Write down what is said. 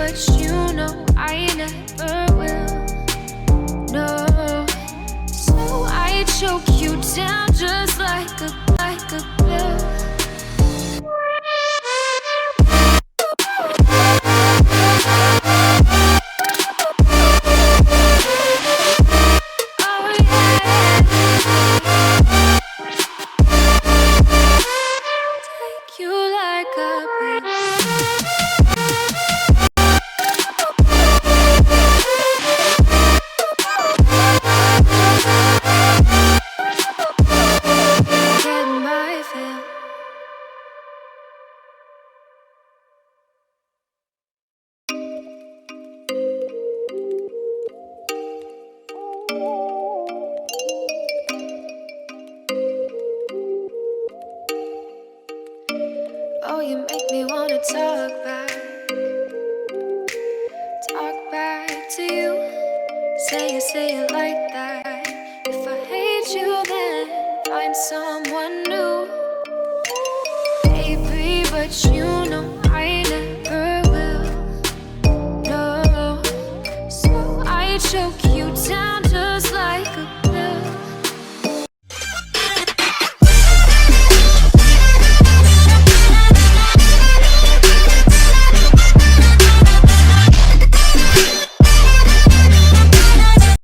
but you know I never will. No, so I choke you down just like a pill. Oh, you make me wanna talk back to you. Say it like that. If I hate you, then find someone new, baby. But you